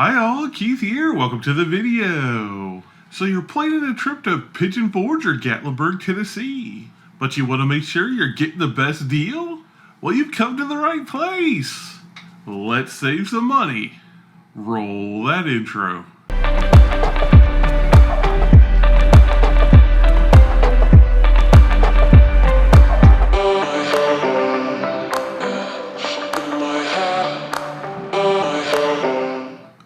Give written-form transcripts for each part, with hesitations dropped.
Hi all, Keith here. Welcome to the video. So you're planning a trip to Pigeon Forge or Gatlinburg, Tennessee, but you want to make sure you're getting the best deal? Well, you've come to the right place. Let's save some money. Roll that intro.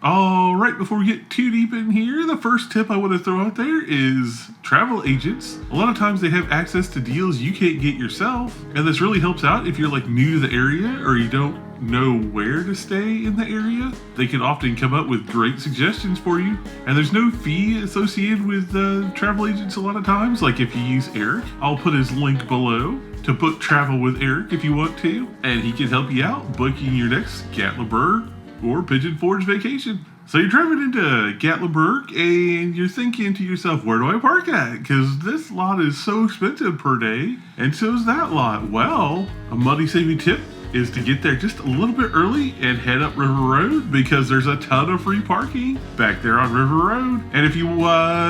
Alright, before we get too deep in here, the first tip I want to throw out there is travel agents. A lot of times they have access to deals you can't get yourself, and this really helps out if you're like new to the area or you don't know where to stay in the area. They can often come up with great suggestions for you, and there's no fee associated with travel agents a lot of times. Like if you use Eric, I'll put his link below to book travel with Eric if you want to, and he can help you out booking your next Gatlinburg or Pigeon Forge vacation. So you're driving into Gatlinburg and you're thinking to yourself, where do I park at? Because this lot is so expensive per day, and so is that lot. Well, a money saving tip is to get there just a little bit early and head up River Road, because there's a ton of free parking back there on River Road. And if you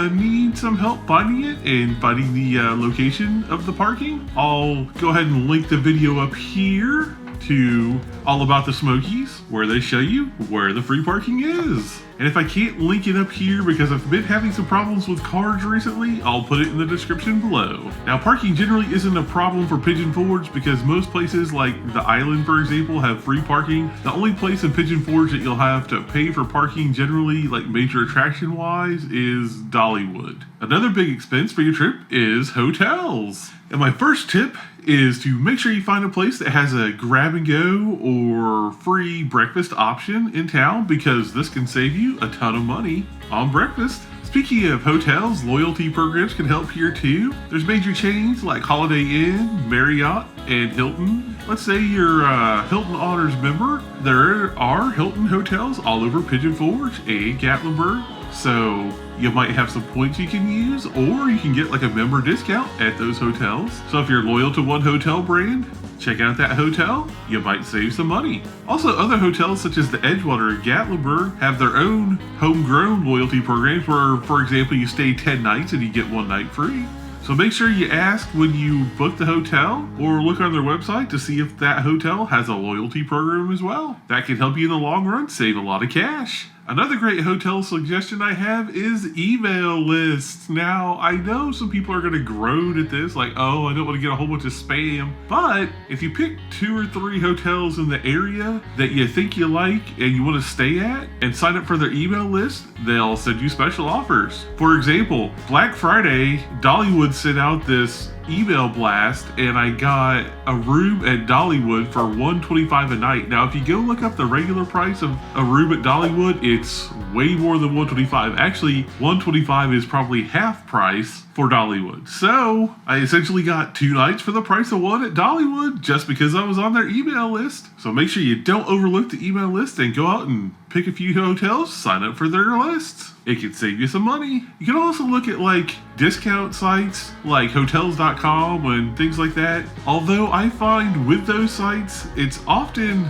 need some help finding it and finding the location of the parking, I'll go ahead and link the video up here to All About the Smokies, where they show you where the free parking is. And if I can't link it up here because I've been having some problems with cards recently, I'll put it in the description below. Now, parking generally isn't a problem for Pigeon Forge because most places like the island, for example, have free parking. The only place in Pigeon Forge that you'll have to pay for parking generally, like major attraction wise, is Dollywood. Another big expense for your trip is hotels. And my first tip is to make sure you find a place that has a grab and go or free breakfast option in town, because this can save you a ton of money on breakfast. Speaking of hotels, loyalty programs can help here too. There's major chains like Holiday Inn, Marriott, and Hilton. Let's say you're a Hilton Honors member. There are Hilton hotels all over Pigeon Forge and Gatlinburg, so you might have some points you can use, or you can get like a member discount at those hotels. So if you're loyal to one hotel brand, check out that hotel. You might save some money. Also, other hotels such as the Edgewater and Gatlinburg have their own homegrown loyalty programs where, for example, you stay 10 nights and you get 1 night free. So make sure you ask when you book the hotel or look on their website to see if that hotel has a loyalty program as well. That can help you in the long run save a lot of cash. Another great hotel suggestion I have is email lists. Now, I know some people are going to groan at this, like, oh, I don't want to get a whole bunch of spam. But if you pick 2 or 3 hotels in the area that you think you like and you want to stay at and sign up for their email list, they'll send you special offers. For example, Black Friday, Dollywood sent out this email blast and I got a room at Dollywood for $125 a night. Now, if you go look up the regular price of a room at Dollywood, it's way more than $125. Actually, $125 is probably half price for Dollywood. So I essentially got 2 nights for the price of 1 at Dollywood just because I was on their email list. So make sure you don't overlook the email list and go out and pick a few hotels, sign up for their lists. It can save you some money. You can also look at like discount sites like hotels.com and things like that. Although I find with those sites, it's often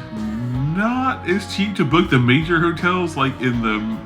not as cheap to book the major hotels like in the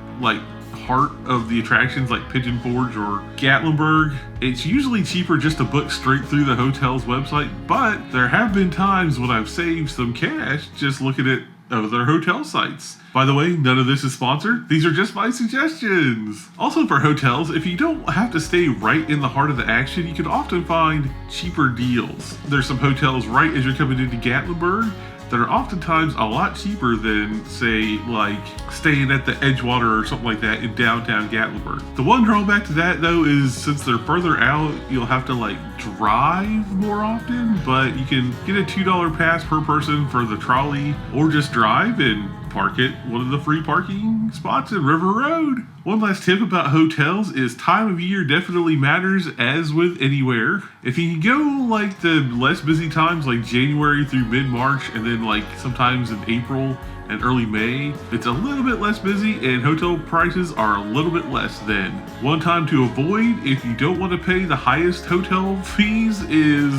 heart of the attractions like Pigeon Forge or Gatlinburg. It's usually cheaper just to book straight through the hotel's website, but there have been times when I've saved some cash just looking at other hotel sites. By the way, none of this is sponsored. These are just my suggestions. Also, for hotels, if you don't have to stay right in the heart of the action, you can often find cheaper deals. There's some hotels right as you're coming into Gatlinburg that are oftentimes a lot cheaper than, say, like staying at the Edgewater or something like that in downtown Gatlinburg. The one drawback to that, though, is since they're further out, you'll have to like drive more often, but you can get a $2 pass per person for the trolley, or just drive and park at one of the free parking spots in River Road. One last tip about hotels is time of year definitely matters, as with anywhere. If you go like the less busy times like January through mid-March, and then like sometimes in April and early May, it's a little bit less busy and hotel prices are a little bit less then. One time to avoid if you don't want to pay the highest hotel fees is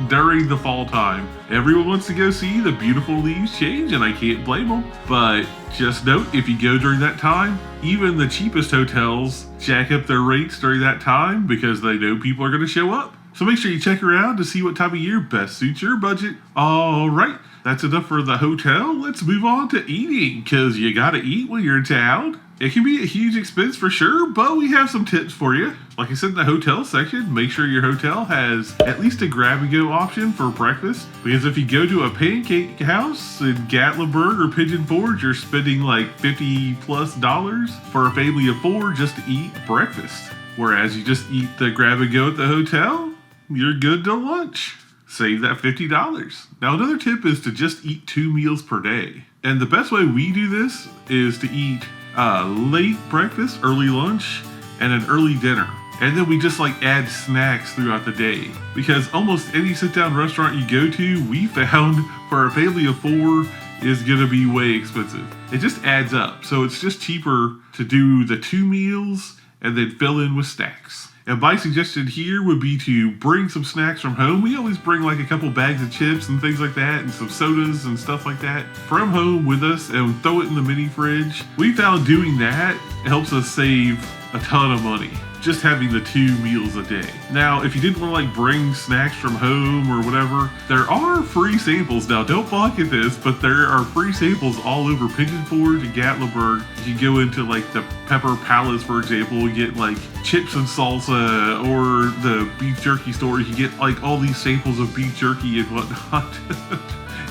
during the fall time. Everyone wants to go see the beautiful leaves change, and I can't blame them. But just note, if you go during that time, even the cheapest hotels jack up their rates during that time because they know people are going to show up. So make sure you check around to see what time of year best suits your budget. All right, that's enough for the hotel. Let's move on to eating, because you gotta eat when you're in town. It can be a huge expense for sure, but we have some tips for you. Like I said in the hotel section, make sure your hotel has at least a grab-and-go option for breakfast. Because if you go to a pancake house in Gatlinburg or Pigeon Forge, you're spending like $50+ for a family of 4 just to eat breakfast. Whereas you just eat the grab-and-go at the hotel, you're good till lunch. Save that $50. Now another tip is to just eat 2 meals per day. And the best way we do this is to eat late breakfast, early lunch, and an early dinner. And then we just like add snacks throughout the day. Because almost any sit-down restaurant you go to, we found for a family of 4 is gonna be way expensive. It just adds up. So it's just cheaper to do the 2 meals and then fill in with snacks. And my suggestion here would be to bring some snacks from home. We always bring like a couple bags of chips and things like that, and some sodas and stuff like that from home with us, and throw it in the mini fridge. We found doing that helps us save a ton of money, just having the 2 meals a day. Now, if you didn't want to like bring snacks from home or whatever, there are free samples. Now, don't balk at this, but there are free samples all over Pigeon Forge and Gatlinburg. You can go into like the Pepper Palace, for example, and get like chips and salsa, or the beef jerky store. You can get like all these samples of beef jerky and whatnot.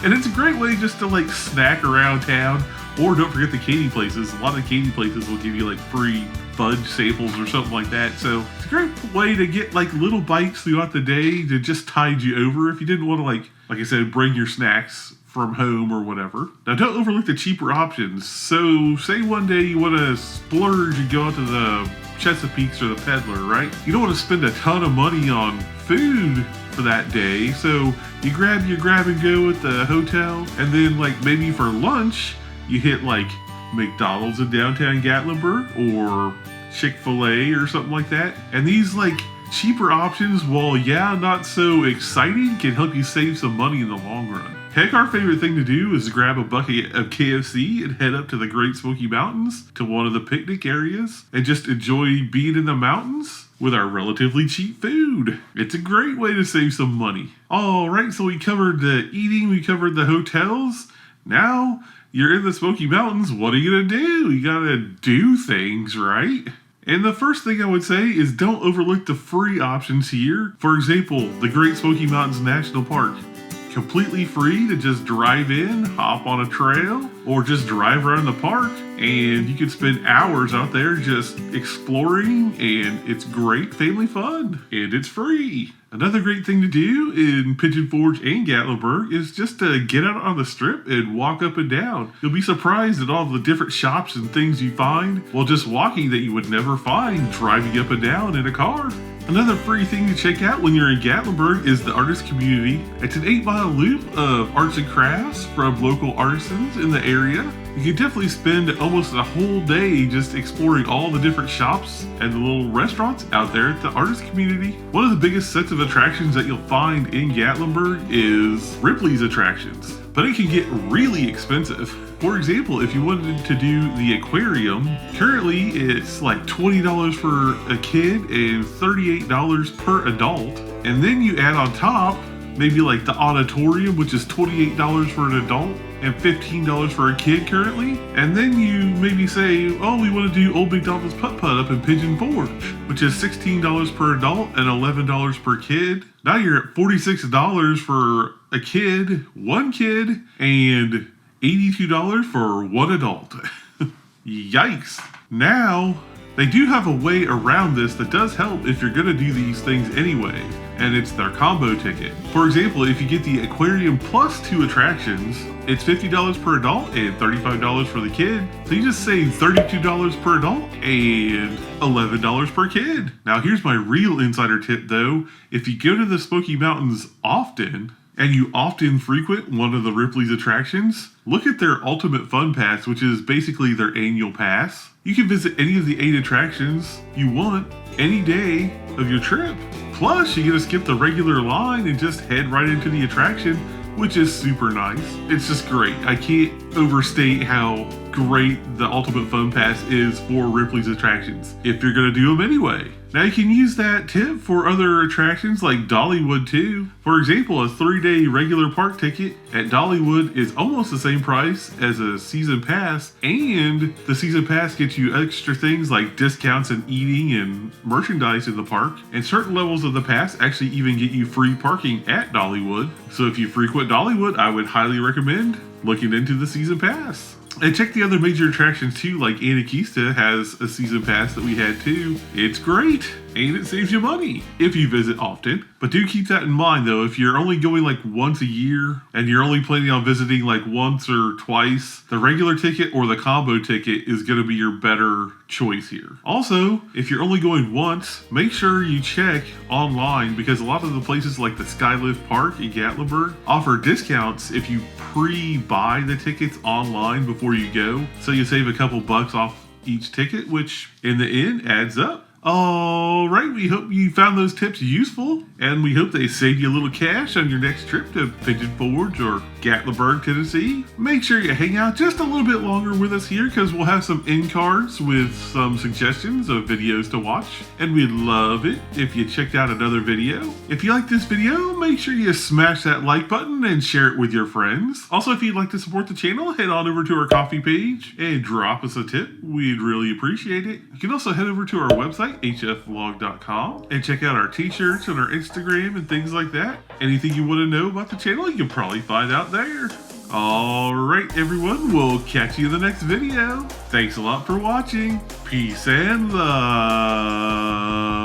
And it's a great way just to like snack around town. Or don't forget the candy places. A lot of candy places will give you like free fudge samples or something like that. So it's a great way to get like little bites throughout the day to just tide you over if you didn't want to like I said, bring your snacks from home or whatever. Now don't overlook the cheaper options. So say one day you want to splurge and go out to the Chesapeake's or the Peddler, right? You don't want to spend a ton of money on food for that day. So you grab your grab and go at the hotel, and then like maybe for lunch, you hit like McDonald's in downtown Gatlinburg or Chick-fil-A or something like that. And these like cheaper options, while not so exciting, can help you save some money in the long run. Heck, our favorite thing to do is grab a bucket of KFC and head up to the Great Smoky Mountains to one of the picnic areas and just enjoy being in the mountains with our relatively cheap food. It's a great way to save some money. All right, so we covered the eating, we covered the hotels. Now you're in the Smoky Mountains. What are you gonna do? You gotta do things, right? And the first thing I would say is don't overlook the free options here. For example, the Great Smoky Mountains National Park. Completely free to just drive in, hop on a trail, or just drive around the park, and you can spend hours out there just exploring, and it's great family fun, and it's free. Another great thing to do in Pigeon Forge and Gatlinburg is just to get out on the strip and walk up and down. You'll be surprised at all the different shops and things you find while just walking that you would never find driving up and down in a car. Another free thing to check out when you're in Gatlinburg is the artist community. It's an 8-mile loop of arts and crafts from local artisans in the area. You can definitely spend almost a whole day just exploring all the different shops and the little restaurants out there at the artist community. One of the biggest sets of attractions that you'll find in Gatlinburg is Ripley's attractions, but it can get really expensive. For example, if you wanted to do the aquarium, currently it's like $20 for a kid and $38 per adult. And then you add on top maybe like the auditorium, which is $28 for an adult and $15 for a kid currently. And then you maybe say, oh, we want to do Old McDonald's Putt-Putt up in Pigeon Forge, which is $16 per adult and $11 per kid. Now you're at $46 for a kid, one kid, and $82 for one adult. Yikes. Now, they do have a way around this that does help if you're gonna do these things anyway, and it's their combo ticket. For example, if you get the aquarium plus 2 attractions, it's $50 per adult and $35 for the kid. So you just save $32 per adult and $11 per kid. Now here's my real insider tip though. If you go to the Smoky Mountains often, and you often frequent one of the Ripley's attractions, look at their Ultimate Fun Pass, which is basically their annual pass. You can visit any of the 8 attractions you want any day of your trip. Plus, you get to skip the regular line and just head right into the attraction, which is super nice. It's just great. I can't overstate how great the Ultimate Fun Pass is for Ripley's attractions, if you're going to do them anyway. Now you can use that tip for other attractions like Dollywood too. For example, a 3-day regular park ticket at Dollywood is almost the same price as a season pass, and the season pass gets you extra things like discounts and eating and merchandise in the park, and certain levels of the pass actually even get you free parking at Dollywood. So if you frequent Dollywood, I would highly recommend looking into the season pass. And check the other major attractions too, like Anakeesta has a season pass that we had too. It's great, and it saves you money if you visit often. But do keep that in mind though, if you're only going like once a year and you're only planning on visiting like once or twice, the regular ticket or the combo ticket is going to be your better choice here. Also, if you're only going once, make sure you check online, because a lot of the places like the Skylift Park in Gatlinburg offer discounts if you pre-buy the tickets online before you go. So you save a couple bucks off each ticket, which in the end adds up. All right, we hope you found those tips useful, and we hope they saved you a little cash on your next trip to Pigeon Forge or Gatlinburg, Tennessee. Make sure you hang out just a little bit longer with us here, because we'll have some end cards with some suggestions of videos to watch, and we'd love it if you checked out another video. If you like this video, make sure you smash that like button and share it with your friends. Also, if you'd like to support the channel, head on over to our Ko-fi page and drop us a tip. We'd really appreciate it. You can also head over to our website, hfvlog.com, and check out our t-shirts and our Instagram and things like that. Anything you want to know about the channel, you can probably find out there. Alright everyone, we'll catch you in the next video. Thanks a lot for watching. Peace and love.